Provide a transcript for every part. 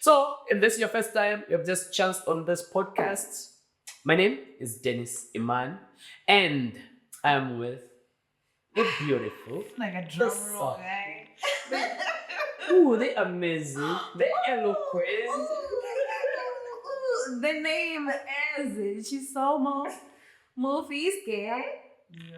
So, if this is your first time, you've just chanced on this podcast. My name is Dennis Imaan, and I'm with the beautiful, Like a the drum roll, soft, right? the amazing, the eloquent. The name is Chisomo. Movie scale.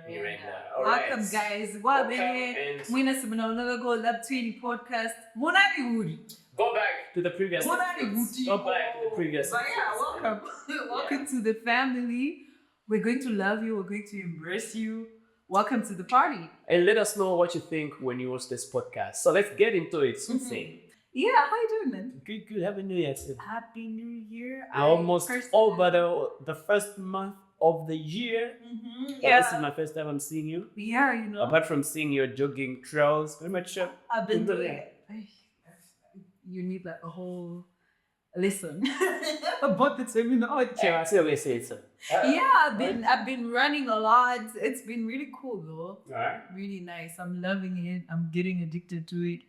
Nyirenda. Welcome, guys. Welcome. and Mwina simuna go lab tweety podcast. Monani woody. go back to the previous Monani episodes. woody. Go back to the previous But yeah, episodes. welcome. Welcome to the family. We're going to love you. We're going to embrace you. Welcome to the party. And let us know what you think when you watch this podcast. So let's get into it. So say, Yeah, how you doing, man? good. Happy New Year. Sid. Happy New Year. Almost over the first month of the year. Yeah. This is my first time I'm seeing you. Yeah, you know. Apart from seeing your jogging trails, very much. I've been doing it. You need like a whole lesson about the terminology. I see what you say, sir. Yeah, I've been running a lot. It's been really cool though. Alright. Really nice. I'm loving it. I'm getting addicted to it.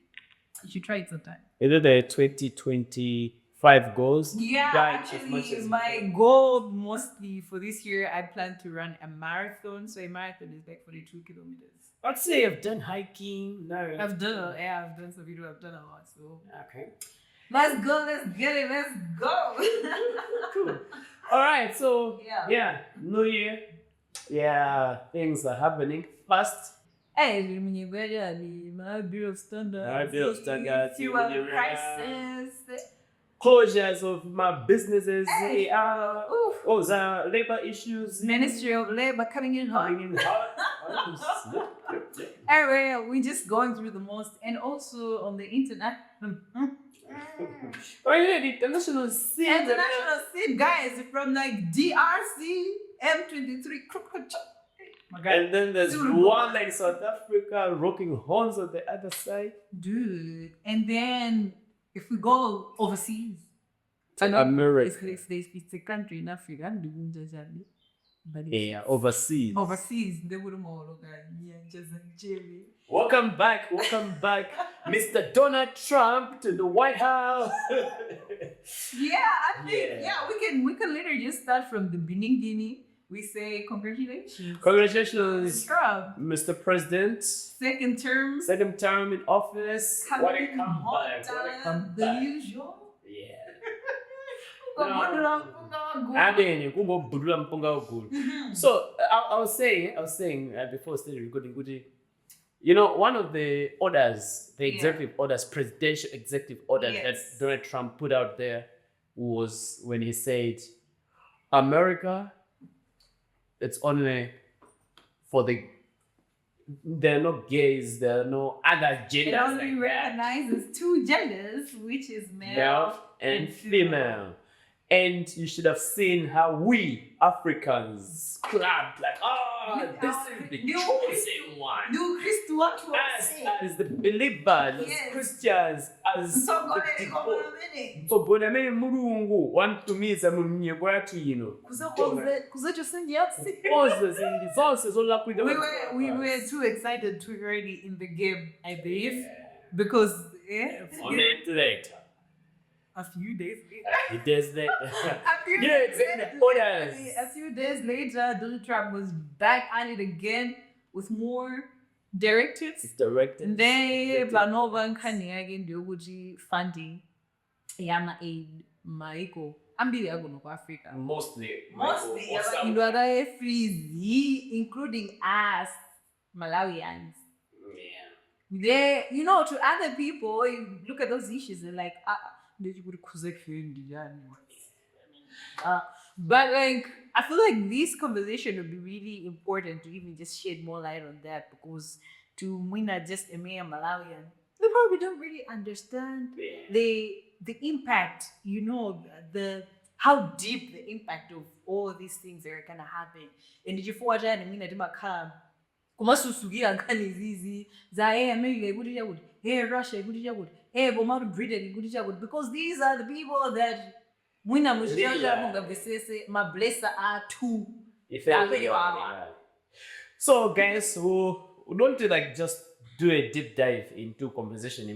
You should try it sometime. Is it the 2025 goals? Yeah, Diet as much actually, as you my can. goal mostly for this year, I plan to run a marathon. So a marathon is like 42 kilometers. I'd say I've done hiking. No. I've done some video. I've done a lot. So Okay. let's go. Let's get it. Let's go. Cool. All right. So Yeah. New Year. Yeah, things are happening fast. Hey, my bill of standards. My bill of standards, Fuel you know, prices. Closures of my businesses. Hey. Oof. The labor issues. Ministry of Labor coming in hot. Coming in hot. Anyway, we're just going through the most, and also on the internet. Oh yeah, the international scene. International scene, guys, from like DRC, M23, my God. And then there's one like South Africa rocking horns on the other side. Dude. And then if we go overseas, America. it's a country in Africa, but Yeah, overseas. overseas, they wouldn't all just Nigeria. Welcome back, Mr. Donald Trump to the White House. Yeah, I think we can literally just start from the beginning. We say congratulations. Congratulations, Trump. Mr. President. Second term. Second term in office. What a comeback. The usual. Yeah. Mhm. So I was saying before starting recording, you know, one of the orders, the executive orders, presidential executive orders that Donald Trump put out there was when he said, America, it's only for there are no gays, there are no other It genders only like that. recognizes two genders, which is Male and female. And you should have seen how we Africans clapped like, this is the chosen one. New Christ, what you Us as the believers, as Yes. Christians, as So go the ahead, people. go for a minute. So bonamene mulungu wantumiza mu mnyego yatu yino. Poses in zonse zolakwida. We were too excited too early in the game, I believe, because On the internet. a few days later. It does that. A few Yeah, days it's in later, the orders. a few days later, Donald Trump was back at it again with more directives. It's directed. And then planova nkhani yake ndiyokuthi funding yama-aid maiko ambili akuno ku-Africa. Mostly. Into akaye-freeze, including us Malawians. Yeah. They, you know, to other people, you look at those issues, they're like, but like, I feel like this conversation would be really important to even just shed more light on that, because to Mwina, just a mere Malawian, they probably don't really understand the impact, you know, how deep the impact of all these things are gonna happen. And did you forward that and Mwina Dimakam? Kumasusugira nkani zizi za America ikuti chakuti, Russia ikuti chakuti, Bomaro Britain ikuti chakuti, because these are the people that Mwina Mushanja Mungavesese Mablesa are too. So guys, we don't to like just do a deep dive into conversation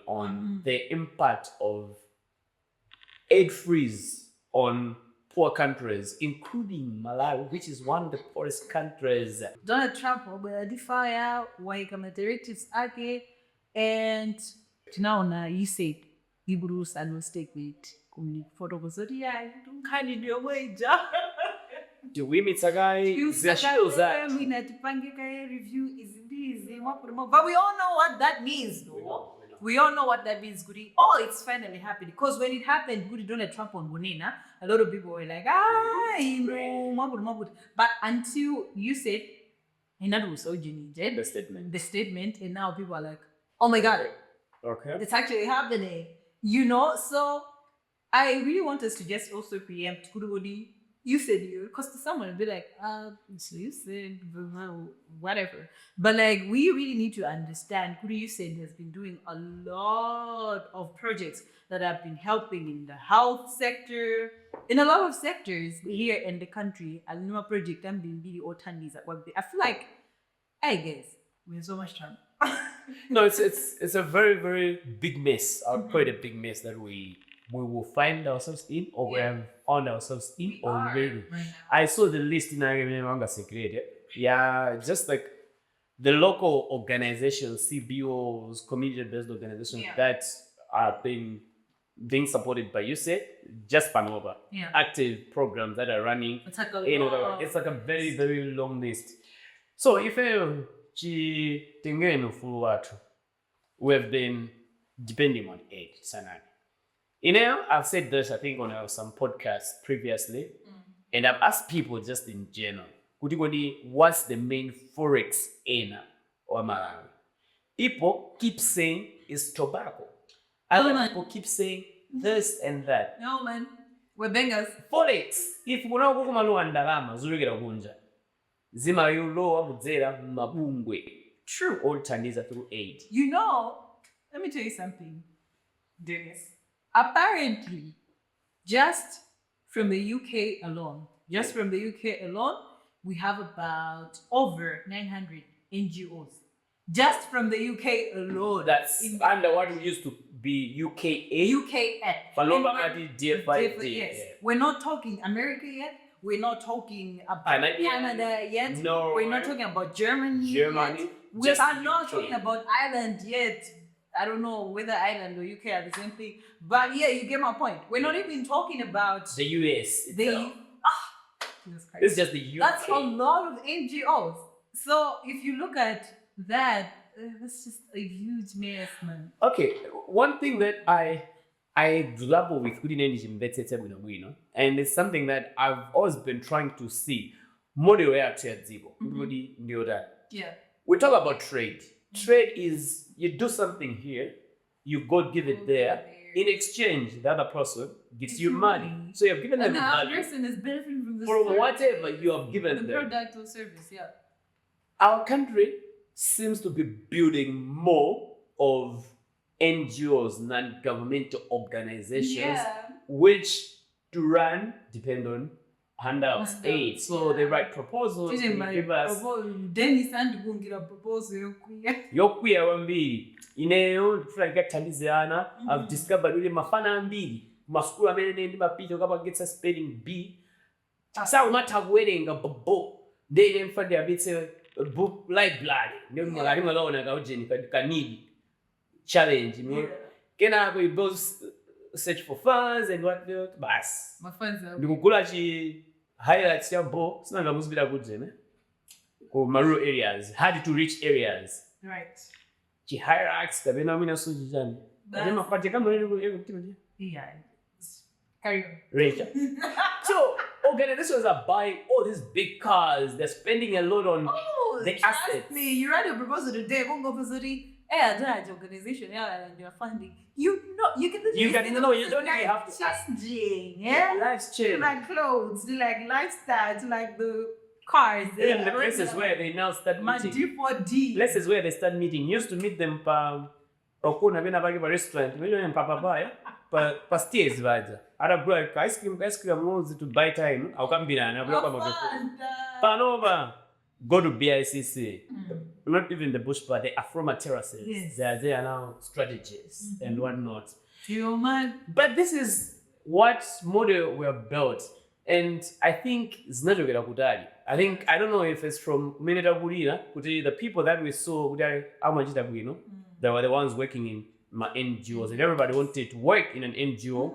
on the impact of aid freeze on poor countries, including Malawi, which is one of the poorest countries. Donald Trump wabadifaya waika directives ake, and tunaona you said iburusa no statement kuni photo kozoti ya tunkhani ndiyo mweja Tiwimitsaka ziyashilo zathu. mina tipangeka review izindizi mwapulimo, but we all know what that means though. We all know what that means, Goody. Oh, it's finally happened. Because when it happened, Goody, Donald Trump on Bonina, a lot of people were like, but until you said, and that was so did the statement, and now people are like, oh my God, okay, it's actually happening. You know, so I really want us to just also preempt Goody. You said you, because to someone would be like, so you said, whatever. But like, we really need to understand, Kuri Yusen has been doing a lot of projects that have been helping in the health sector, in a lot of sectors here in the country. A new project and being really autonomous. I feel like, I guess, we have so much time. No, it's a very, very big mess. Quite a big mess that we will find ourselves in, or we have found ourselves in already. Right. I saw the list in Nyirenda secret. Yeah, just like the local organizations, CBOs, community-based organizations that are being supported by you said just Panova. Yeah. Active programs that are running. It's like a very, very long list. So if we have been depending on aid, Sanani. I've said this, I think, on some podcasts previously, and I've asked people just in general, what's the main forex earner or Malawi? People keep saying it's tobacco. Other people keep saying this and that. No, man. We're bangers. Forex. If you know what ndalama zulekera kunja. Zima yulo kudzera mabungwe. True. All Chinese through aid. You know, let me tell you something, Dennis. Apparently, just from the UK alone, we have about over 900 NGOs. Just from the UK alone. That's under what we used to be UKA. Yes. We're not talking America yet. We're not talking about Canada yet. No. We're not talking about Germany yet. We are not talking about Ireland yet. I don't know whether Ireland or UK are the same thing. But yeah, you get my point. We're not even talking about the US. Jesus Christ. It's just the UK. That's a lot of NGOs. So if you look at that, that's just a huge mess, man. Okay, one thing that I grapple with, and it's something that I've always been trying to see. Yeah. We talk about trade. Trade is you do something here, you go give it there. In exchange, the other person gives you money. So you've given them the money. The person is benefiting from from whatever you have given them. The product or service, yeah. Our country seems to be building more of NGOs, non-governmental organizations, which to run depend on handouts, aid. So they write proposals, they give us. Dennis and Gungira proposal. Yokuya wambiri. Ineo fulani katandizana. I've discovered really mafana ambiri. Maskulu amene ndi mapito kapa getsa spelling B. Sa umatagwerenga bobo. They mfandi abitse book like blood. Ndio mali malaona ka ujeni kanidi challenge. Kena ko both search for funds and what not. Bas. Mafunds. Ndikugula chi highlights ya bo. Sina ngamuzibira kujene. Ko rural areas, hard to reach areas. Right. Chi hierarchies tabena mina suji jani. Jema pati kama nini yeah. Carry on. Rachel. So organizations are buying all these big cars. They're spending a lot on the assets. Me, you write a proposal today. Won't go for organization. Yeah, and you're funding. You know, you can you don't even have to changing. Yeah, life's changing. Like clothes, like lifestyle, like the cars. Even the places where they now start meeting. Places where they start meeting. Used to meet them okuna bena bagi ba restaurant. Wewe mpapa baya. Pa stairs vaja. Ara bro ice cream mozi to buy time. Aukambira na bro kwa Panova. Go to BICC. Not even the bush, but the Afroma terraces. Yes. They are now strategies and whatnot. Man. But this is what model were built. And I think it's not a kutali. I don't know if it's from Mineta Kulira, the people that we saw, they were the ones working in my NGOs, and everybody wanted to work in an NGO.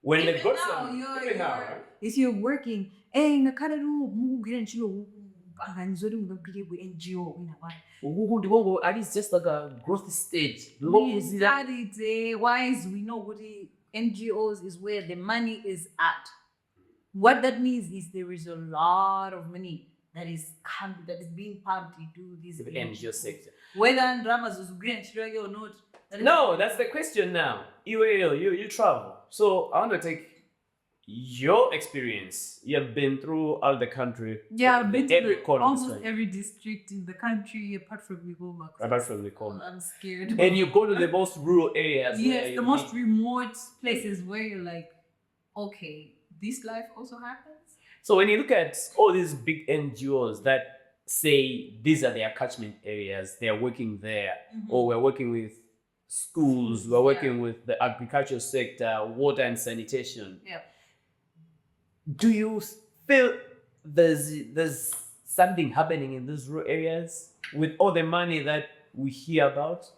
When Even they got now, some, you're- even now, right? if you're working, ngakhale mukugwira ntchito anganizoti mukagwire ku NGO wina At least just like a growth stage. wise we know what the NGOs is where the money is at. What that means is there is a lot of money that is being pumped into this The NGO sector. Whether dramas is green or not. No, that's the question now. You travel. So I want to take your experience. You have been through all the country. Yeah, I've been every to corner. almost every district in the country apart from Ligoma. Apart from the corner. I'm scared. And you go to the most rural areas. Yes, the most remote places where you're like, okay, this life also happens. So when you look at all these big NGOs that say these are their catchment areas, they're working there, or we're working with schools, we're working with the agricultural sector, water and sanitation. Yeah. Do you feel there's something happening in those rural areas with all the money that we hear about?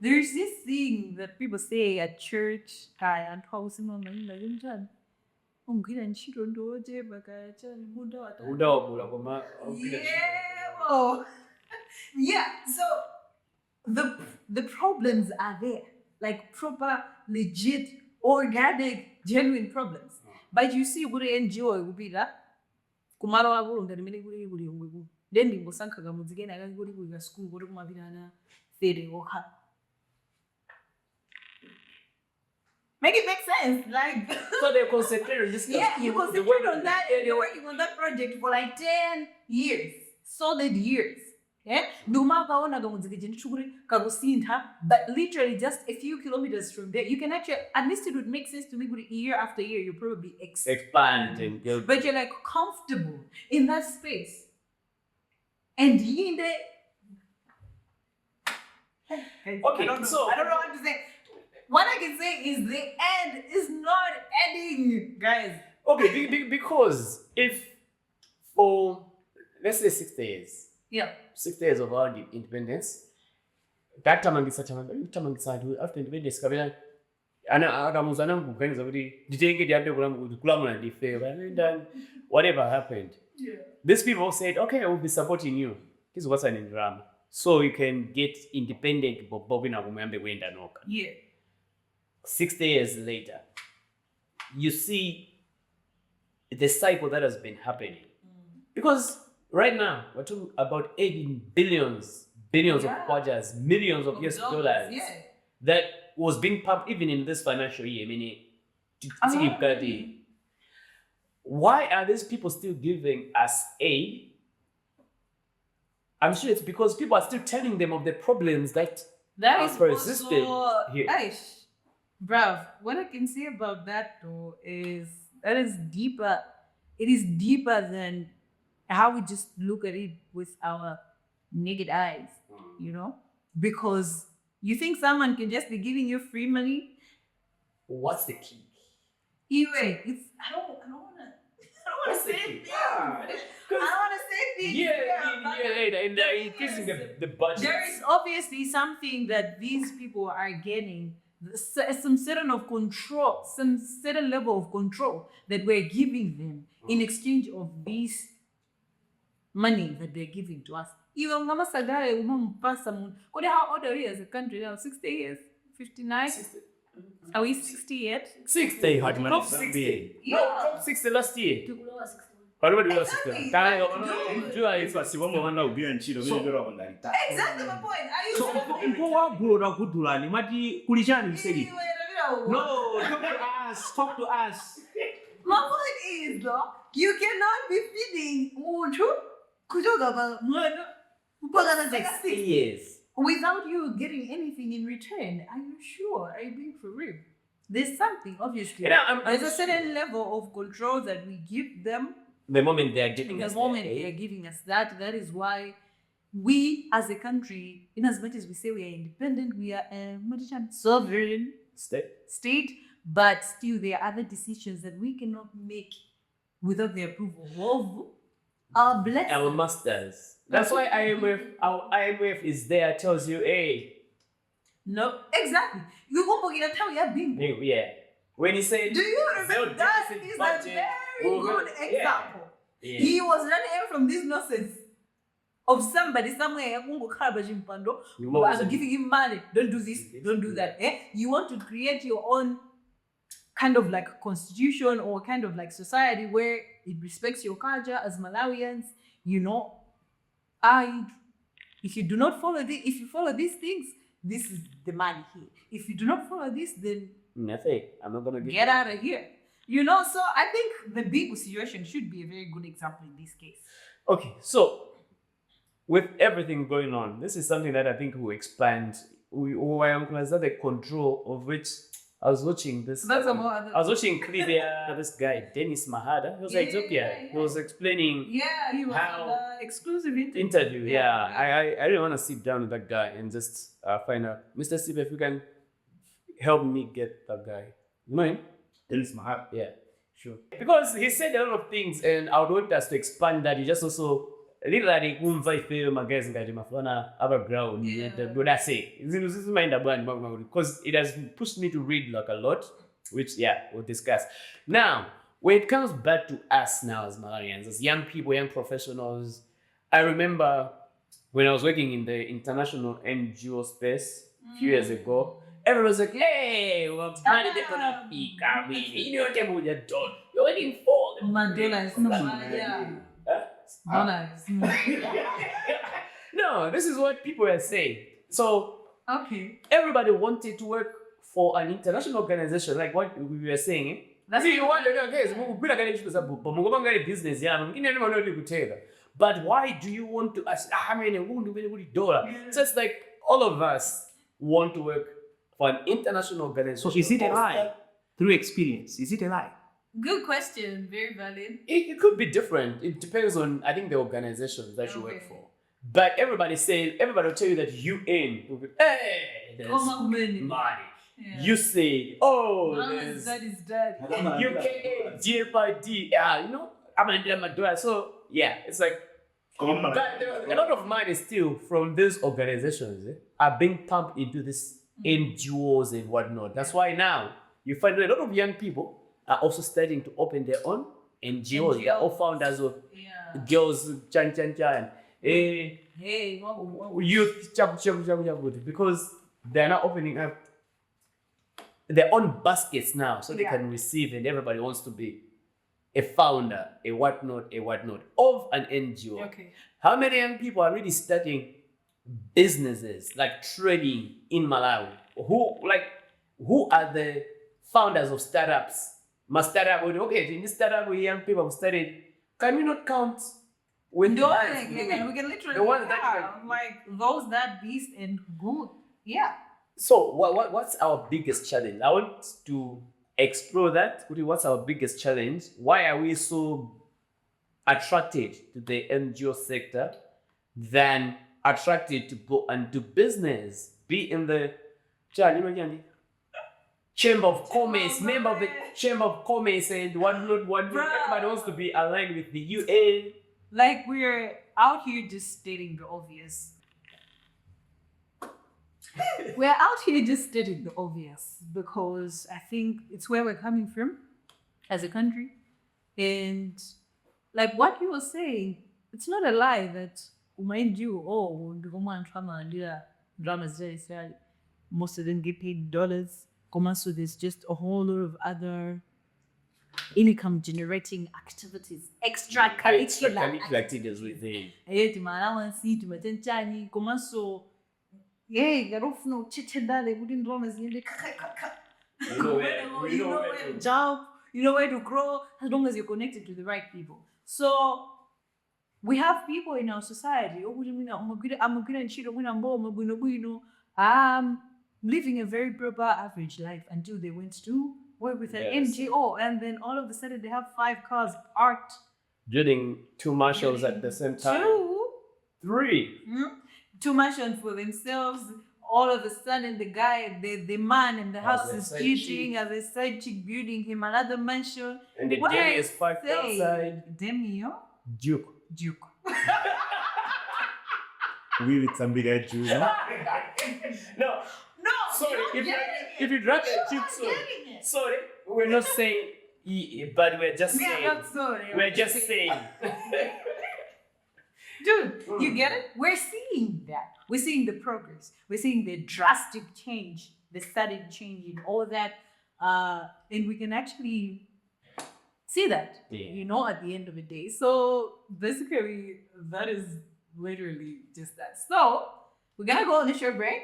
There's this thing that people say at church, yeah, so the problems are there, like proper, legit, organic, genuine problems. But you see, good NGO will be that. Kumalo abulu ndimene kuli ngwe. Then ndimbosankhaga muzikena akangoti kuika school kuti kumapitana 30 okha. Make it make sense, like. So they concentrate on this. Yeah, you concentrate on that, and you're working on that project for like 10 years, solid years. Yeah, but literally just a few kilometers from there, you can actually, at least it would make sense to me. Year after year, you probably expanding, but you're like comfortable in that space, and you in the. Okay, so I don't know what to say. What I can say is the end is not ending, guys. Okay, because if for let's say 6 days. Yeah. 6 days of our independence. That time after independence, whatever happened. Yeah. These people said, okay, we'll be supporting you. This is what's an drama. So you can get independent. Yeah. 6 days later, you see the cycle that has been happening. Because right now, we're talking about 18 billions of kwajas, millions of US dollars that was being pumped even in this financial year. Why are these people still giving us aid? I'm sure it's because people are still telling them of the problems that is persistent here. Bruv, what I can say about that though is that is deeper. It is deeper than how we just look at it with our naked eyes, you know? Because you think someone can just be giving you free money? What's the key? Anyway, it's I don't wanna say things. I don't wanna say things. Yeah, increasing the budget. There is obviously something that these people are getting, some certain of control, some certain level of control that we're giving them in exchange of these money that they're giving to us. Even Mama Sagare, how old are we as a country now? 60 years? 59? Are we 60 yet? 60. Top 60. No, top 60 last year. Exactly my point. Talk to us. My point is, though, you cannot be feeding like 60 years without you getting anything in return. Are you sure? Are you being for real? There's something, obviously. There's a certain level of control that we give them. The moment they are giving us that, that is why we as a country, in as much as we say we are independent, we are a sovereign state, but still there are other decisions that we cannot make without the approval of our blessings. Our masters. That's why our IMF is there, tells you, hey. No, exactly. You go for how you have been. Yeah. When he said, do you remember that is a very good example. Yeah. He was running from this nonsense of somebody somewhere giving him money. Don't do this, don't do that. You want to create your own kind of like constitution or kind of like society where it respects your culture as Malawians. If you do not follow this, if you follow these things, this is the money here. If you do not follow this, then nothing. I'm not gonna get out of here. So I think the big situation should be a very good example in this case. Okay, so with everything going on, this is something that I think we expand. We the control of which I was watching this. That's I was watching clip this guy Dennis Mahada. He was Ethiopia. He was explaining. Yeah, he was how an exclusive interview. I didn't want to sit down with that guy and just find out, Mr. Sibe, if you can help me get that guy. You know him? Dennis Mahada. Yeah, sure. Because he said a lot of things, and I would want us to expand that. He just also. Literally, because it has pushed me to read like a lot, which we'll discuss. Now, when it comes back to us now as Malawians, as young people, young professionals, I remember when I was working in the international NGO space a few years ago, everyone was like, hey, we're planning to peak. I mean, you're waiting for the Mandela. No, this is what people are saying. So, everybody wanted to work for an international organization, like what we were saying. That's you want to business, but why do you want to ask? So it's like all of us want to work for an international organization. So is it a lie? Through experience, is it a lie? Good question, very valid. It could be different. It depends on, I think, the organizations that you work for. But everybody will tell you that UN will be, hey, there's money. Yeah. You say, there's that is dead. UKA, GFID, so it's like, but a lot of money still from these organizations are being pumped into this NGOs and whatnot. That's why now you find a lot of young people are also starting to open their own NGOs. They are all founders of girls, chan. Youth, because they are now opening up their own baskets now, so they can receive, and everybody wants to be a founder, a whatnot of an NGO. Okay. How many young people are really starting businesses like trading in Malawi? Who are the founders of startups? In this startup where young people have started, can we not count with we can literally the ones that like those that beast and good. Yeah. So what's our biggest challenge? I want to explore that. What's our biggest challenge? Why are we so attracted to the NGO sector than attracted to go and do business? Be in the Chamber of Commerce, member of the Chamber of Commerce, and whatnot. Everybody wants to be aligned with the UN. Like, we're out here just stating the obvious. We're out here just stating the obvious because I think it's where we're coming from as a country. And like what you were saying, it's not a lie that mind you, dramas, most of them get paid dollars. So there's just a whole lot of other income generating activities, extracurricular activities within. You know where to grow as long as you're connected to the right people. So we have people in our society living a very proper average life until they went to work with an NGO, and then all of a sudden they have 5 cars parked. Building 2 Marshalls at the same time. 3. 2 Marshalls for themselves, all of a sudden the man in the house a is side cheating, chick. as a side chick building him another mansion. And the What do demi I is parked say? outside. Demi, Duke. Duke. We with somebody at you, no? No. No, Sorry, you're if you drag a Duke, sorry, we're not saying but we're just We are saying. not sorry. We're just saying. Dude, you get it? We're seeing that. We're seeing the progress. We're seeing the drastic change, the sudden change in all that. And we can actually see that, at the end of the day. So basically, that is literally just that. So we're going to go on a short break.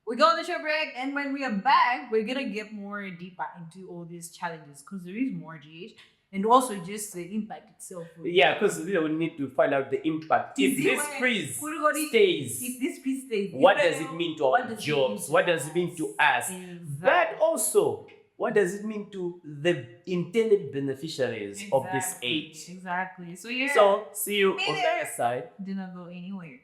We go on the short break, and when we are back, we're going to get more deeper into all these challenges because there is more GH. And also just the impact itself. Yeah, because we need to find out the impact. If this freeze stays, what does it mean to our jobs? What does it mean to us? But also, what does it mean to the intended beneficiaries of this aid? Exactly. So see you on the other side. Do not go anywhere.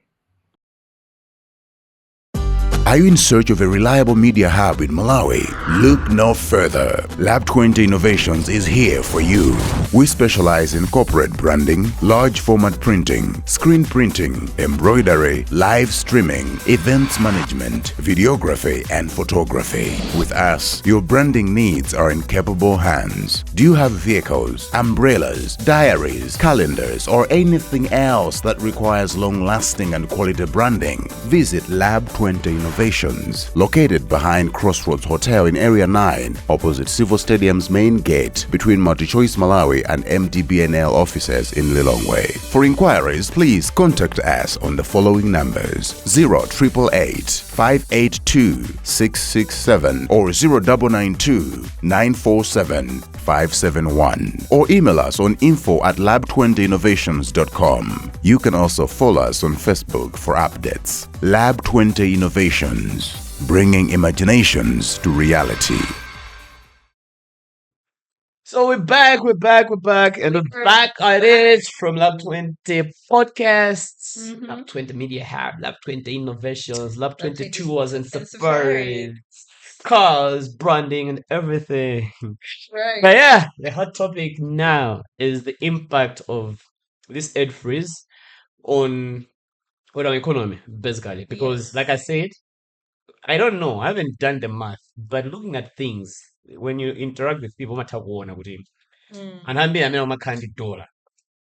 Are you in search of a reliable media hub in Malawi? Look no further. Lab 20 Innovations is here for you. We specialize in corporate branding, large format printing, screen printing, embroidery, live streaming, events management, videography, and photography. With us, your branding needs are in capable hands. Do you have vehicles, umbrellas, diaries, calendars, or anything else that requires long-lasting and quality branding? Visit Lab 20 Innovations, located behind Crossroads Hotel in Area 9, opposite Civil Stadium's main gate, between MultiChoice Malawi and MDBNL offices in Lilongwe. For inquiries, please contact us on the following numbers: 0888 582 667 or 0992 947 571, or email us on info@lab20innovations.com. You can also follow us on Facebook for updates. Lab 20 Innovations, bringing imaginations to reality. So we're back, and we're back at it from Lab 20 Podcasts, Lab 20 Media Hub, Lab 20 Innovations, Lab 22 was in Safari, cars, branding, and everything. Right. But yeah, the hot topic now is the impact of this aid freeze on our economy, basically. Because, like I said, I don't know, I haven't done the math, but looking at things, when you interact with people, matakuona kuti anambiri amene amakhala dollar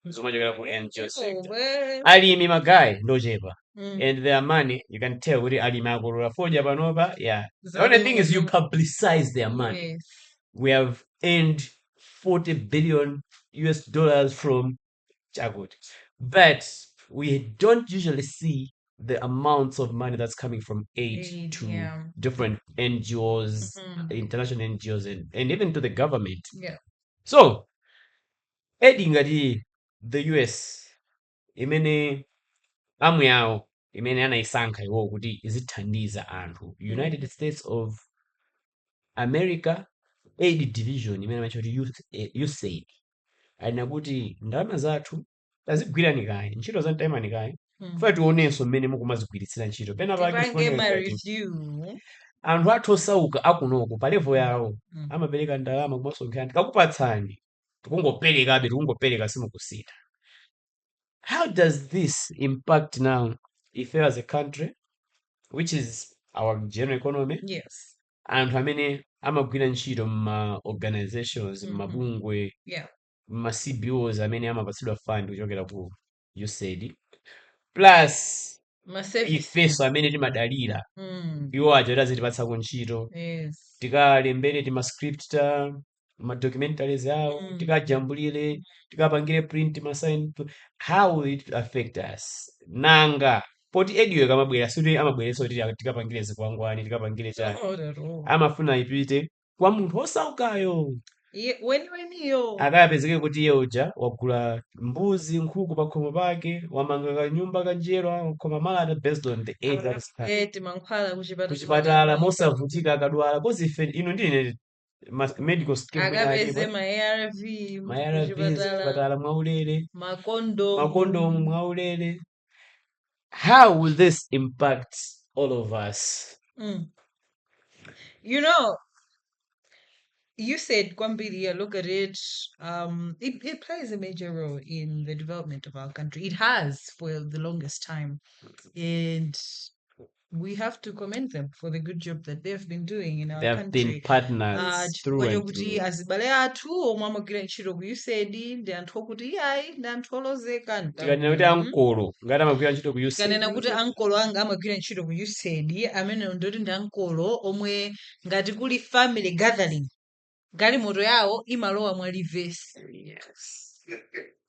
zomachokera ku NGO sector alimi magayi ndochepa, and their money you can tell kuti alimi akolola fodya panopa. Yeah, the only thing is you publicize their money. We have earned 40 billion US dollars from Chagut, but we don't usually see the amounts of money that's coming from aid to different NGOs, international NGOs, and even to the government. So, aiding the US, imene amwe yawo imene anayisankha iwo kuti izithandiza anthu, United States of America Aid Division imene amachoti USAID, alina kuti ndalama zathu tazigwirani kayi, ntchito za mtaimani kayi, funa tionenso mmene mukumazigwiritsira ntchito. Pena anthu athu osauka akunoko pa level yawo amapereka ndalama kumasonkhana, tikakupatsani tikungopereka simukusita. How does this impact now if as a country, which is our general economy? Anthu amene amagwira ntchito ma organizations, mabungwe, ma CBOs amene amapatsidwa fund kuchokera ku USAID, plus ifeso amene timadalira iwo aja tazitipatsako ntchito, tikalembere timascript ta madocumentaries awo, tikajambulire, tikapangire print masign. How will it affect us? Nanga poti ediwe kamabwera suti amabwereso kuti tikapangire zikwangwani, tikapangire chani, amafuna ipite kwa munthu osaukayo akayapezeke kuti iye uja wagula mbuzi, nkhuku pa khomo pake, wamanga kanyumba kanjero koma malata based on the aid that is kuchipatala mosavutika akadwala, kozi ife inu ndine medical scheme ma-ARVs kuchipatala mwaulere, makondomu mwaulere. How will this impact all of us. You know, you said Kwambiria, look at it. It plays a major role in the development of our country. It has for the longest time. And we have to commend them for the good job that they've been doing in our They have been country. partners through and kuti through. azibale athu omwe amagwira ntchito ku USAID ndi anthu okuti iyayi ndi anthu olozeka Tikanena kuti ankolo ngati amagwira ntchito ku USAID. kanena kuti ankolo anga amagwira ntchito ku USAID amene ndoti ndi ankolo omwe ngati kuli family gathering galimoto yawo imalowa mwa livesi.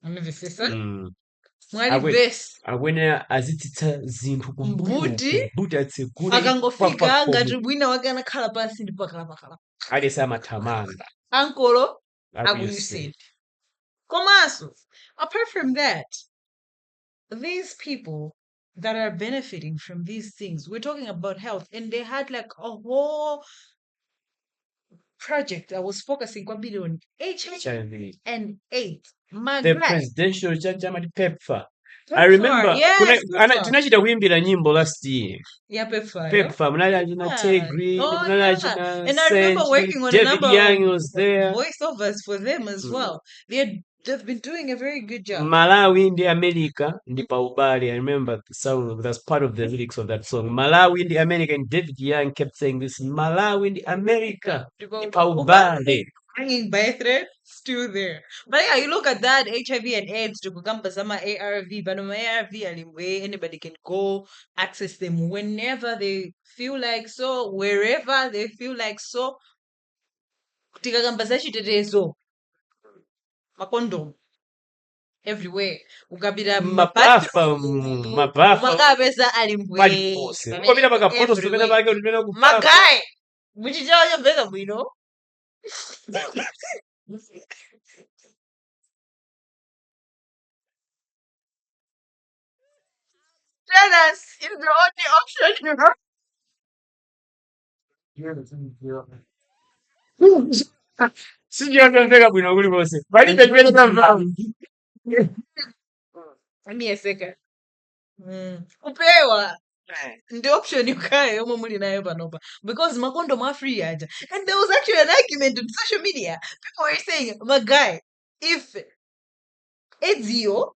Amvesesa? Mwa livesi. Akwenera azitsitsa zinthu Mbuti atsegule akangofika ngati wina wake anakhala pansi ndi pakala. alese amathamanga. Ankolo aku USAID. Komanso, apart from that, these people that are benefiting from these things, we're talking about health, and they had like a whole project that was focusing on HIV and AIDS. The presidential judge PEPFAR. I remember tunachita kuimbira nyimbo last year. Yeah, PEPFAR. PEPFAR, munali achina Tegri, munali achina and I remember working on a number Young was there. Voiceovers for them as well. They've been doing a very good job. Malawi ndi America ndi paubali. I remember the song, that's part of the lyrics of that song. Malawi ndi America, and David Young kept saying this, Malawi ndi America ndi paubali. Hanging by a thread, still there. But yeah, you look at that HIV and AIDS to kugamba sama ARV, but no ARV alimwe, anybody can go access them whenever they feel like so, wherever they feel like so. Tikagamba zachitetezo. Makondom. Everywhere. Ukabira mapafa makabeza alimwe. Palipose. Ukabira pakapoto zimene pake ulimena kupafa. Magai. Muchichawa chomveka bwino. Tennis is the only option you have. Sijaondoka bwino kuli bose. Bali pepele tamva. Give me a second. Kupewa. The option you can't omwe muli nayo panopa because makondo ma free aja. And there was actually an argument on social media. People were saying, my guy, if AIDS yo,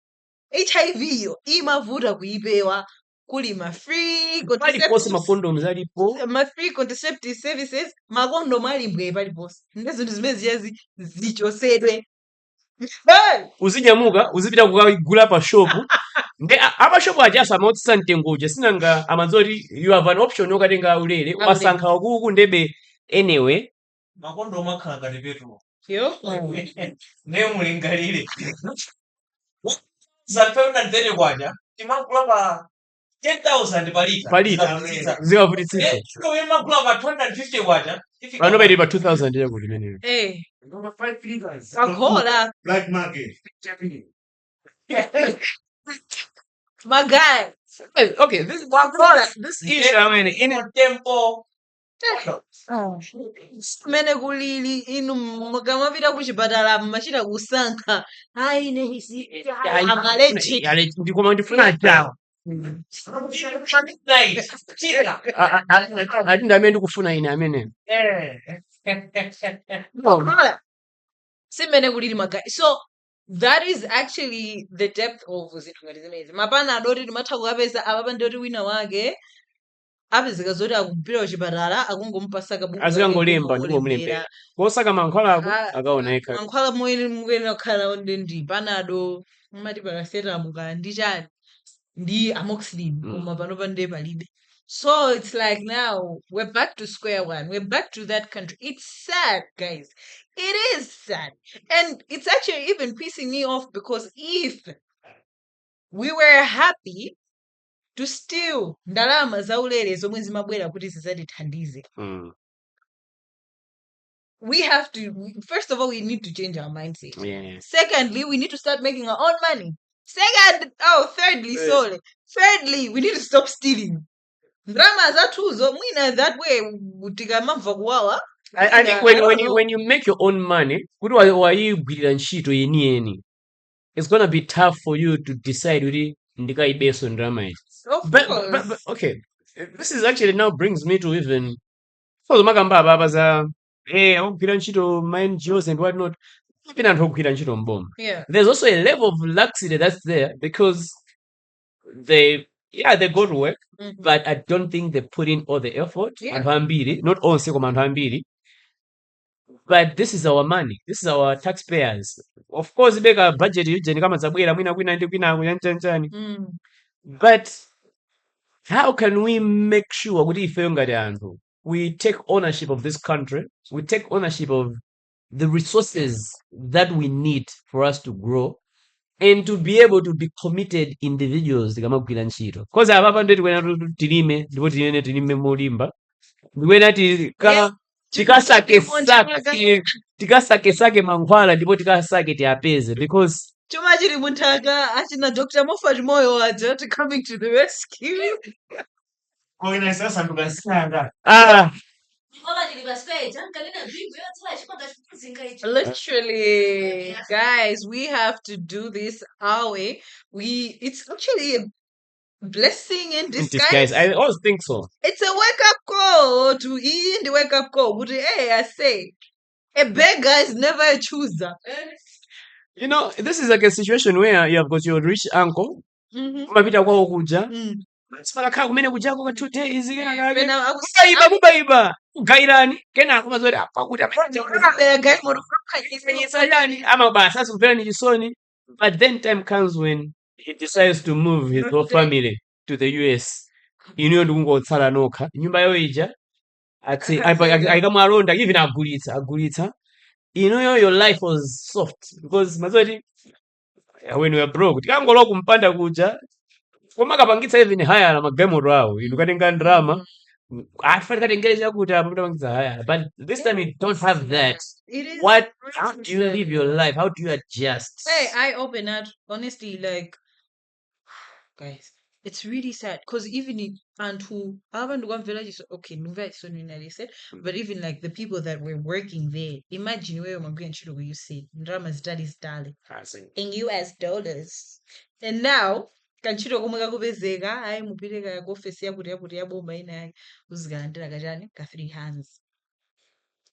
HIV yo, imavuta kuipewa kuli ma free contraceptive services, makondo malimbwe palipose. Ndizo zimene ziyazi zichosedwe. Uzinyamuka uzipita kukagula pa shop nde apa shop aja asamotsa mtengoje sinanga amazoti you have an option yokatenga ulere wasankha wakuku ndebe anyway makondo makhala ngati petro yo ne mulingalire zapenda ndene kwaja timakula pa 10,000 palita zikavutitsitsa ko imakula pa 250 kwaja pano pali pa 2,000 ya kuti menene Number 5 figures. Akola. Black market. My guy. Okay, this issue, I mean, in a tempo. Mene kulili inu mukamapita kuchipatala machita kusankha hayi nehisi amaleji ndikoma ndifuna chawo ati ndamene ndikufuna ine amene simene kulili magai. So that is actually the depth of zinthu ngati zimezi mapana adoti timatha kukapeza apapa ndoti wina wake apezeka zoti akupita kuchipatala akungompasa kabungu azikangolemba ndipo mulembera kosaka mankhwala ako akaoneka mankhwala mwene okhala onde ndi panado mumati paracetamol kana ndi chani ndi amoxicillin koma panopa ndiye palibe. So it's like now we're back to square one. We're back to that country. It's sad, guys. It is sad. And it's actually even pissing me off because if we were happy to steal ndalama za ulere zomwe zimabwera kuti zizatithandize, we have to, first of all, we need to change our mindset. Yeah. Secondly, we need to start making our own money. Thirdly, we need to stop stealing. Drama zatuzo mwina that way tikamamva kuwawa. I think when you make your own money, kuti wayigwirira ntchito yeni it's gonna be tough for you to decide kuti ndikaibeso drama izi. Of course. But okay, this is actually now brings me to even so makamba baba za akugwira ntchito ma NGOs and whatnot. Even anthu ogwira ntchito mboma. Yeah. There's also a level of laxity that's there because they go to work, Mhm. but I don't think they put in all the effort. Yeah. Anthu ambiri, not onse koma anthu ambiri. But this is our money. This is our taxpayers. Of course, beka budget yujeni kama zabwera mwina kwina ndi kwina kuyanjanjani. Mm. But how can we make sure kuti ifeyo ngati anthu we take ownership of this country, we take ownership of the resources that we need for us to grow and to be able to be committed individuals tikamagwira ntchito. Because apapa ndo tikwena tilime ndipo tilime molimba. Ndikwena tikasake mankhwala ndipo tikasake tiapeze because chuma chiri munthaka achina Dr. Moffat moyo waja coming to the rescue. Koina sasa ndukasanga. Literally, guys, we have to do this our way. It's actually a blessing in disguise. I always think so. It's a wake-up call to in the wake-up call. But hey, I say, a beggar is never a chooser. You know, this is like a situation where you have got your rich uncle, Mhm. umapita kwawo kuja, Mm. simakakhala kumene kujako ka 2 days kenakake. Pena aku- Mubaiba, kugairani, kenako mazoti apakuti the guy more apanyisa chani, amabasa asikupera ni chisoni. But then time comes when he decides to move his whole family to the US. Inuyo ndikungotsala nokha. Nyumba yo ija, ati aikamwalonda, even agulitsa. Inuyo your life was soft because mazoti when we are broke tikangolowa kumpanda kuja koma kapangitsa even higher magemoto awo inu katenga drama afati katengere chakuti apa mutapangitsa higher but this time you don't have that. It is How do you live your life? How do you adjust? Hey, I open up honestly, like guys, it's really sad because even in and who haven't gone villages, okay, said, but even like the people that were working there, imagine where my grandchildren where you say drama's daddy's darling in US dollars, and now kanchiro kumweka kupezeka ayi mupireka ku office yakuti yaboma ina uzikalandira kachani ka 3 hands.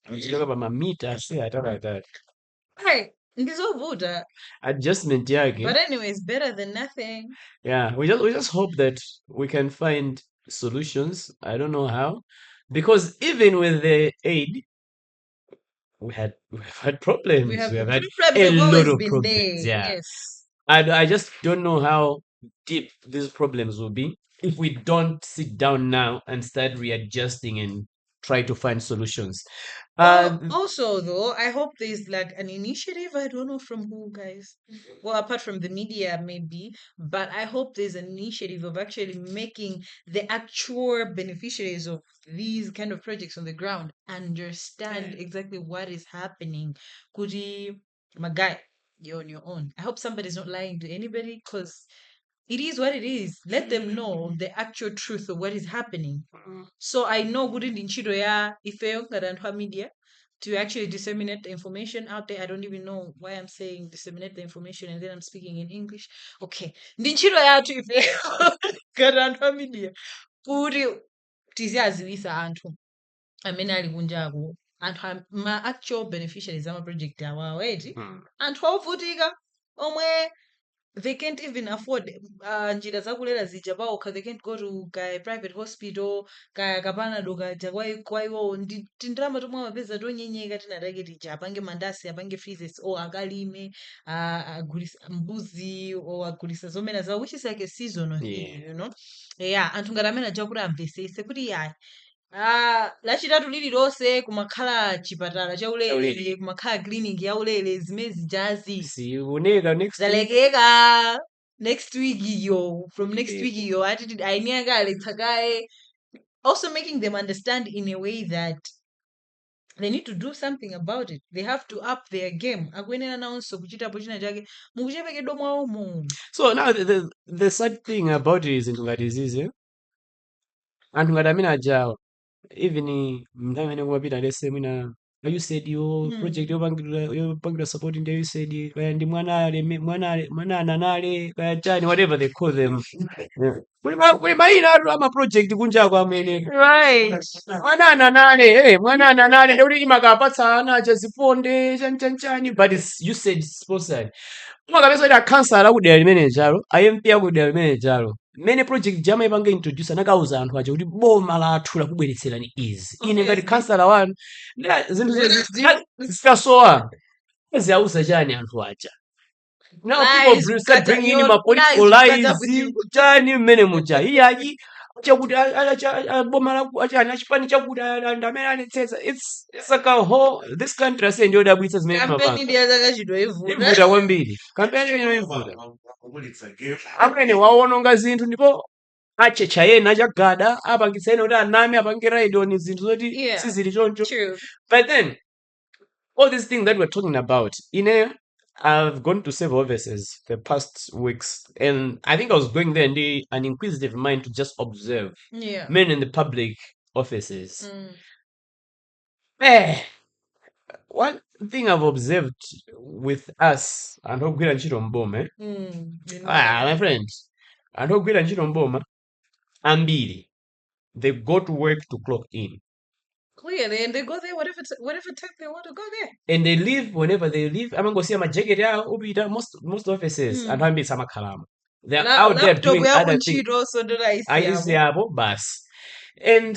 Ndichoka pa mamita asi ataka Hey, ndizovuta. adjustment yake. But anyways, better than nothing. Yeah, we just hope that we can find solutions. I don't know how, because even with the aid, we've had problems. We have had problems a have lot always of been problems. there. Yeah, Yes. and I just don't know how deep these problems will be if we don't sit down now and start readjusting and try to find solutions. Also, though, I hope there's like an initiative. I don't know from who, guys. Well, apart from the media, maybe, but I hope there's an initiative of actually making the actual beneficiaries of these kind of projects on the ground understand exactly what is happening. Kuri, my guy, you're on your own. I hope somebody's not lying to anybody because it is what it is. Let them know the actual truth of what is happening. So I know good in Chiro ya ifeyo ngara media to actually disseminate the information out there. I don't even know why I'm saying disseminate the information and then I'm speaking in English. Okay. Ndinchiro ya to ifeyo ngara media. Kuti tiziazivisa anthu amene ali kunjaku anthu ma actual beneficiaries ama project awawo eti anthu ovutika omwe they can't even afford njira zakulera zija paokha. They can't go to a private hospital kaya kapanado kaja kwa iwo tindrama tomwe amapeza tonyenyeka tinatake tija apange mandasi apange freezes or akalime agulisa mbuzi or agulisa zomera zawo which is like a seasonal thing, you know. Yeah, anthu ngati amene aja kuti amvesese kuti yayi lachitatu lililonse kumakhala chipatala chaulere kumakhala clinic yaulere zimene zijazi Sioneka next week. zalekeka next week iyo from next week iyo ati ainiaka aletsakaye, also making them understand in a way that they need to do something about it. They have to up their game. Akuyenera nawonso kuchitapo china chake mukuchepekedwa mwawomo. So now the sad thing about it is ngati zizi anthu ngati amene ajawa even mnthawi imene kumapita lese mwina USAID yo project yopangidwa support ndi USAID kaya ndi mwana ananale kaya chani whatever they call them. Yeah. Kuli mayina atu ama project kunjako amene. Right. Mwana ananale ndikuti imakapatsa ana achaziponde chani but it's USAID sponsored. Umakapesa kuti akhansala akudera limene chalo, IMP akudera limene chalo. Many project jama ipanga introduce anakauza anthu aja kuti boma lathu lakubweretserani izi. Ine ngati khansala wanu zinthu zikasowa ziyauza chani anthu aja. Now people start bringing in my political lies chani mmene muja iyayi chakuti boma laku achani achipani chakuti ndamene anetsetsa it's like a whole this country ase ndio dabwitsa zimene Kampeni ndiye zakachidwa ivuta. ivuta kwambiri kampeni ino ivuta amene waononga zinthu ndipo achecha yena achagada apangitsa ena kuti aname apange radio ni zinthu zoti sizili choncho. True. But then all these things that we're talking about, I've gone to several offices the past weeks, and I think I was going there and an inquisitive mind to just observe Yeah. men in the public offices. One thing I've observed with us, and Ogwira Nchito Mboma, my friends, and Ogwira Nchito Mboma, ambiri, they go to work to clock in. Clearly, and they go there whatever time they want to go there. And they leave whenever they leave. I'm going to see my jacket out. Most offices, and I'm some kalam. They're out there doing other things. I use the abo bus. And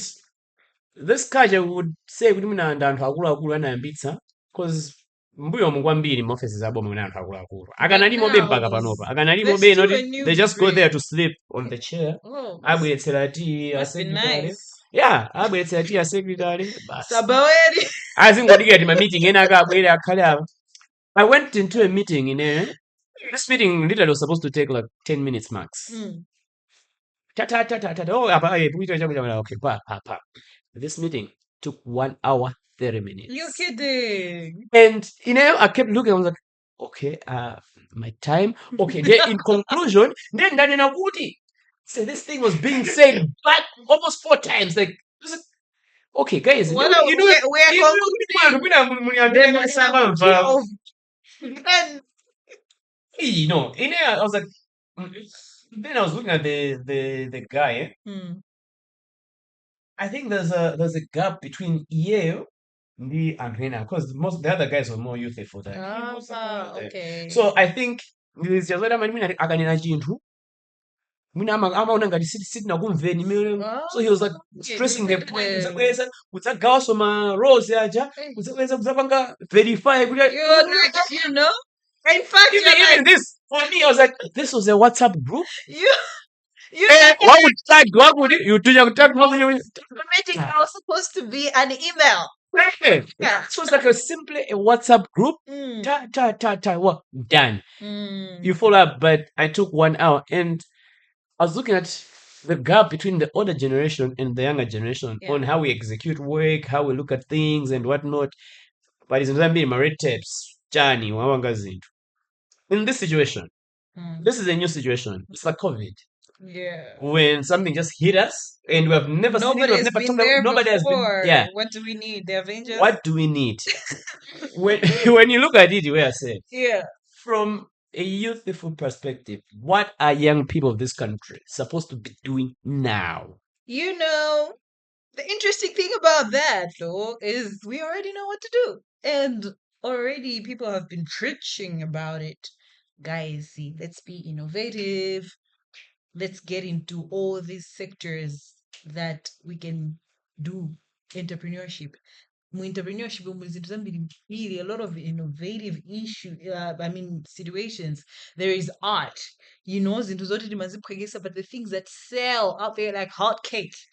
this culture would say, because mbuyo mungwambiri mu offices abo mwana anthu akulu. Akanalimo be mpaka panopa. Akanalimo be not they just go there to sleep on the chair. Abwetsera tea secretary. Yeah, abwetsera tea secretary. Sabaweri. Azingodikira ti meeting ena akabwere akhale apa. I went into a meeting this meeting literally was supposed to take like 10 minutes max. Oh, okay, pa. This meeting took 1 hour 30 minutes. You're kidding. And I kept looking. I was like, okay, my time. Okay, then in conclusion, then so this thing was being said back almost 4 times. Like, okay, guys, we're I was like, then I was looking at the guy. I think there's a gap between Yale and Nyirenda because most the other guys were more youthful than okay. So I think this is what I mean. Akanena chinthu. Amaona ngati sitting nakumveni. So he was like stressing the point. Kudzagawa so ma roles aja. Kudzapanga verify. You're like, in fact, even this for me, I was like, this was a WhatsApp group. What would you do? The meeting was supposed to be an email. Yeah. So it's like a WhatsApp group. What done? You follow up, but I took 1 hour, and I was looking at the gap between the older generation and the younger generation on how we execute work, how we look at things, and whatnot. But it's not being my red tapes, Johnny, in this situation. This is a new situation. It's like COVID. Yeah. When something just hit us and we have never seen it, we've never talked about nobody has been. Yeah. What do we need? The Avengers? What do we need? when you look at it, the way I said, from a youthful perspective, what are young people of this country supposed to be doing now? The interesting thing about that, though, is we already know what to do. And already people have been preaching about it. Guys, see, let's be innovative. Let's get into all these sectors that we can do entrepreneurship. Entrepreneurship, a lot of innovative situations. There is art, but the things that sell out there like hotcakes,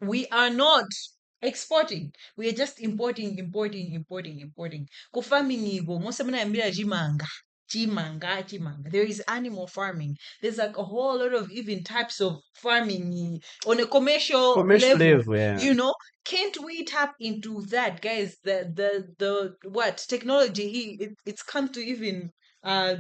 we are not exporting. We are just importing. Ko farming chimanga. There is animal farming. There's like a whole lot of even types of farming on a commercial level. Yeah. Can't we tap into that, guys? The what technology? It's come to even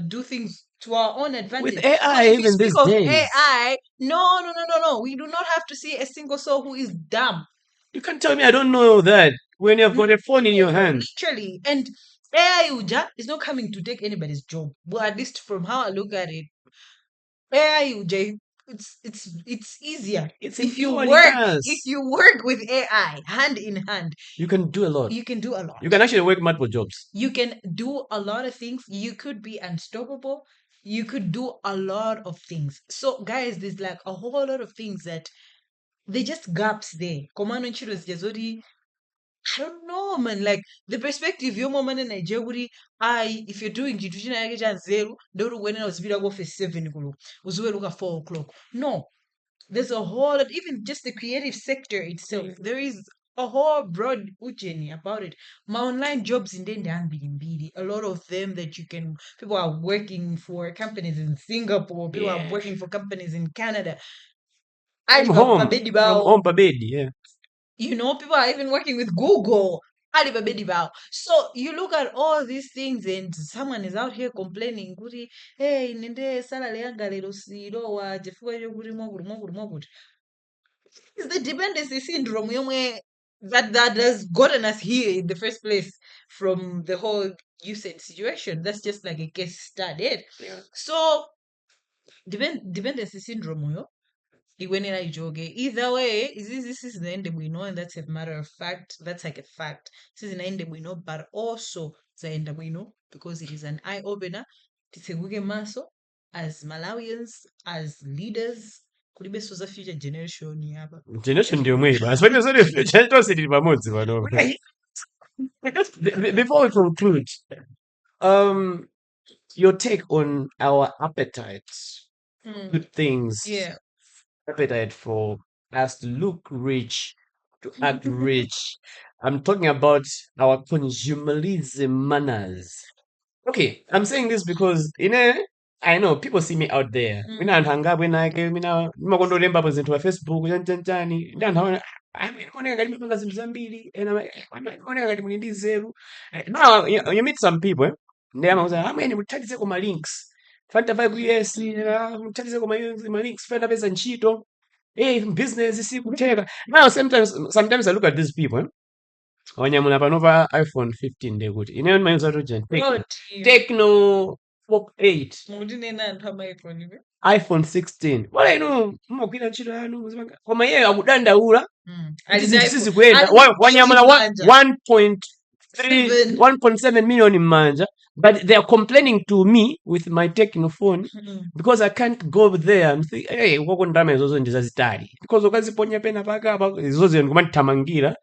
do things to our own advantage. With AI, even these days. AI, no. We do not have to see a single soul who is dumb. You can't tell me I don't know that. when you've got a phone in your hand. Literally. And AI Uja is not coming to take anybody's job. Well, at least from how I look at it, AI Uja, it's easier. It's If you empowering work, us. if you work with AI hand in hand, You can do a lot. you can do a lot. You can actually work multiple jobs. You can do a lot of things. You could be unstoppable. You could do a lot of things. So, guys, there's like a whole lot of things that they just gaps there. Command Chiro is just already. I don't know, man. Like the perspective, your mom and Nigeria, if you're doing Jituchina Ageja zero, don't when I was video go for 7 look at 4 o'clock. No, there's a whole lot, even just the creative sector itself. There is a whole broad ujeni about it. My online jobs in the a lot of them that you can, people are working for companies in Singapore, people are working for companies in Canada. From home, Babedi, yeah. You know, people are even working with Google. So you look at all these things and someone is out here complaining, hey, nende salary yanga lero sirowa chifukwa chokuti mwakuti. It's the dependency syndrome that has gotten us here in the first place from the whole usage situation. That's just like a case study. Yeah. So dependency syndrome either way, this is the end we know, and that's a matter of fact. That's like a fact. This is the end we know, but also the end we know because it is an eye opener. It's a Google maso as Malawians, as leaders. Kulibe soza future generation yaba. Generation ndio mwiba. Asante sana future tosi ni pamoja bwana. Before we conclude, your take on our appetite, good things. Yeah. Appetite for us to look rich, to act rich. I'm talking about our consumerism manners. Okay, I'm saying this because I know people see me out there. Mina hanga bwenake mina makondolemba pa zinthu pa Facebook chanchani. Ndanthu aoneka ngati mapanga zinthu zambiri ena aoneka ngati muli ndi nzeru. Now you meet some people ndiye amauza amene muthandize koma links. Fanta vai ku US muthandize koma links fanta peza ntchito. Hey, business sikuteka. Now sometimes I look at these people wanyamula panova iPhone 15 ndekuti ine mayuza to Techno Pop 8 iPhone 16 wala ino mmakwira ntchito yanu koma iye akudandaula sisi kuyenda wanyamula 1.7 million mmanja, but they are complaining to me with my Techno phone because I can't go there and think hey wako ndama izozo ndizazitali because ukaziponya pena paka izozo ndikumandithamangira.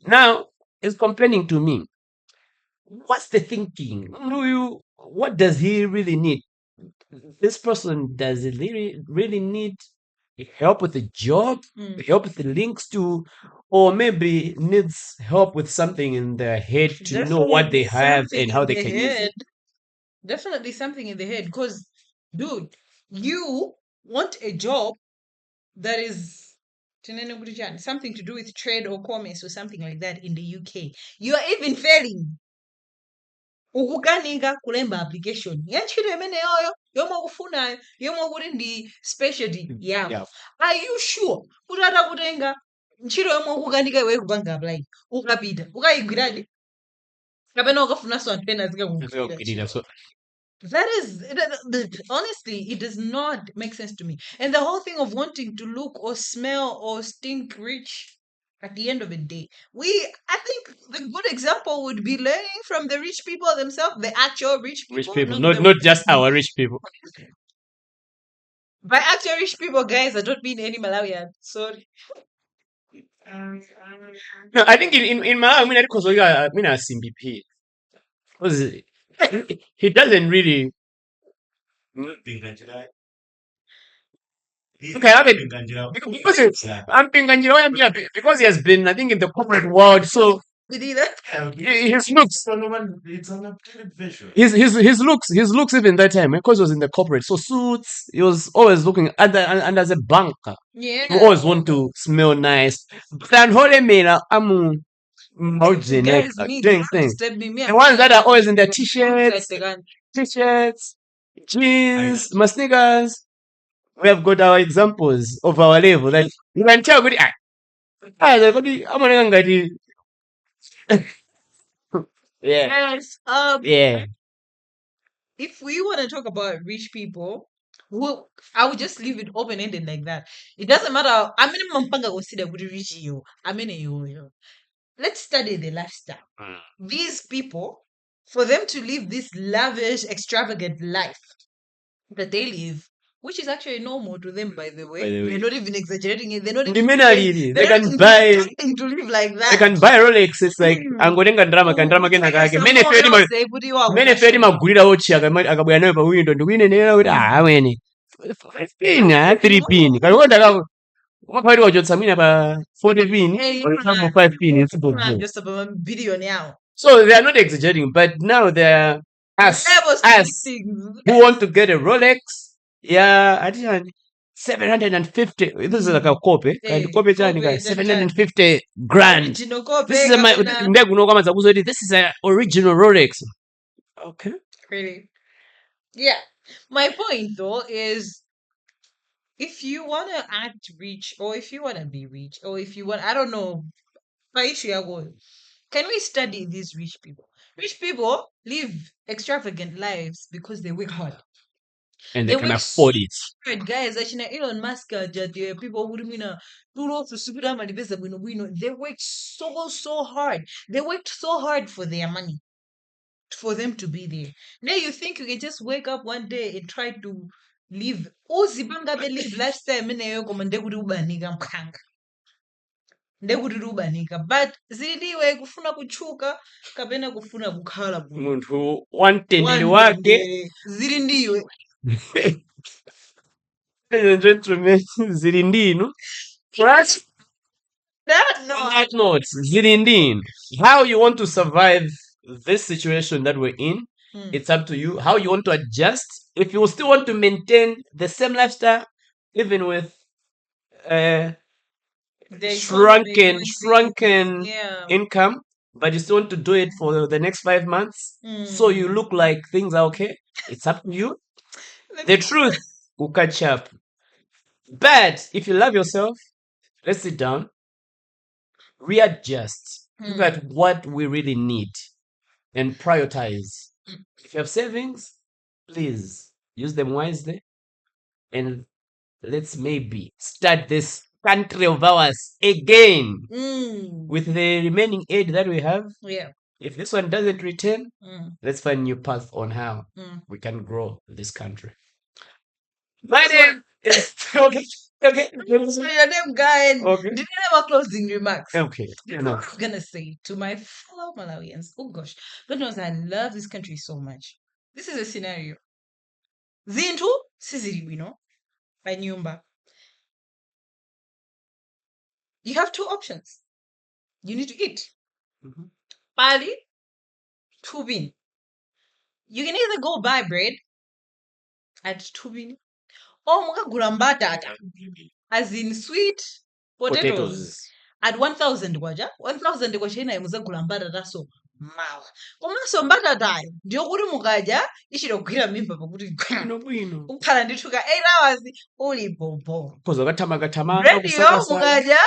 Now is complaining to me. What's the thinking? What does he really need? This person, does he really need help with the job, help with the links to, or maybe needs help with something in their head to know what they have and how they can use it? Definitely something in the head because, dude, you want a job that is something to do with trade or commerce or something like that in the UK. You are even failing. Ukukanika kulemba application. Yachiro yemene yoyo, yomwe kufunayo, yomwe kuti ndi specialty yako. Are you sure? Kutata kutenga ntchito yomwe ukukanika iwe kupanga apply. Ukapita, ukayigwiradi. Kapena ukafunanso anthu ena zikakugwira. That is, honestly, it does not make sense to me. And the whole thing of wanting to look or smell or stink rich at the end of the day, I think the good example would be learning from the rich people themselves, the actual rich people. Not just our rich people. By actual rich people, guys, I don't mean any Malawian. Sorry. No, I think in Malawi, I mean, a CBP. Because he doesn't really. Okay, I mean, because he has been, I think, in the corporate world, so his looks, his looks even that time because he was in the corporate, so suits, he was always looking and as a banker, he always want to smell nice. Doing things. The ones that are always in their t-shirts, jeans, my sneakers. We have got our examples of our level. Like you can tell, Yeah. Yes. Yeah. If we want to talk about rich people, who I would just leave it open ended like that. It doesn't matter. I mean, mampanga consider good rich you. I mean, you. Let's study the lifestyle. These people, for them to live this lavish, extravagant life that they live, which is actually normal to them, by the way. By the way. They're not even exaggerating it. They're not The even minality, they're they not can even buy, pretending to live like they that. can buy Rolex. It's like Mm. angotenga ndrama kandrama kena kake mene feri magulira ochi akabwera nayo pa window ndikuinenera kuti amwene 5 pin 3 pin kali wondaka umaphati wachotsa mwina pa 40 pin or 5 pin it's good. Just about a billion now. So they are not exaggerating, but now they're us who want to get a Rolex. Yeah, I think 750. This is like a copy. Hey, Copy chani copy, 750 grand. Original copy, This is my kapena- this is an original Rolex. Okay. Really? Yeah. My point though is if you want to act rich or if you want to be rich or if you want, I don't know, can we study these rich people? Rich people live extravagant lives because they work hard. And They they can work afford it. hard, guys. Actually, Elon Musk, the people who they work so hard. They worked so hard for their money, for them to be there. Now you think you can just wake up one day and try to live uzibanga they live lifestyle meneyo koma ndekuti ubanika mkhanga ndekuti ubanika but ziliwe kufuna kuchuka kapena kufuna kukhala bwino Munthu wantendere wake. Wandende, zili ndiwe Ladies and gentlemen, zili ndinu. Right? that On no that note, zili ndinu. How you want to survive this situation that we're in, it's up to you. How you want to adjust. If you still want to maintain the same lifestyle, even with the shrunken yeah income, but you still want to do it for the next 5 months, so you look like things are okay, it's up to you. The truth will catch up. But if you love yourself, let's sit down, readjust, look at what we really need, and prioritize. If you have savings, please use them wisely, and let's maybe start this country of ours again with the remaining aid that we have. yeah If this one doesn't return, let's find a new path on how we can grow this country. My name is okay. so your name guy and Okay. did you have a closing remarks Okay. I'm gonna say to my fellow Malawians, oh gosh, God knows I love this country so much. This is a scenario. Zinthu sizili bwino pa nyumba. You have two options. You need to eat. Pali, tubini. You can either go buy bread at tubini or mukagula mbatata, as in sweet potatoes. At 1,000 kwacha 1,000 kwacha inayo muzagula mbatata so mawa komanso mbatatayo ndiyo kuti mukadya ichitogwira mimba pakuti bwino ukhala ndithu ka 8 hours uli bobo koza kathamanga breadiyo mukadya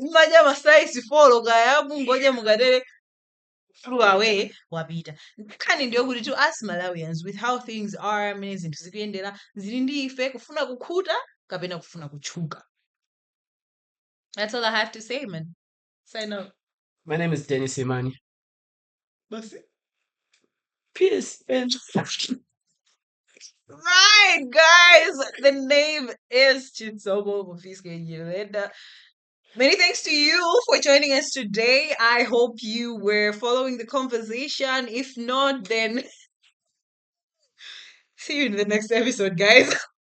mumadya masaisi 4 kaya mungodya mukatere through away wapita nkhani ndiyo kuti to us Malawians with how things are amene zinthu zikuyendera zili ndi ife kufuna kukhuta kapena kufuna kutchuka. That's all I have to say, man. Sign up. My name is Dennis Imaan. That's it. Peace. Right, guys. The name is Chisomo Nyirenda. Many thanks to you for joining us today. I hope you were following the conversation. If not, then see you in the next episode, guys.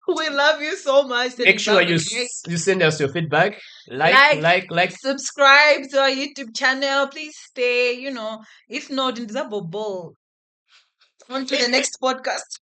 We love you so much. Make sure you send us your feedback. Like. Subscribe to our YouTube channel. Please stay, if not in the bubble. On to the next podcast.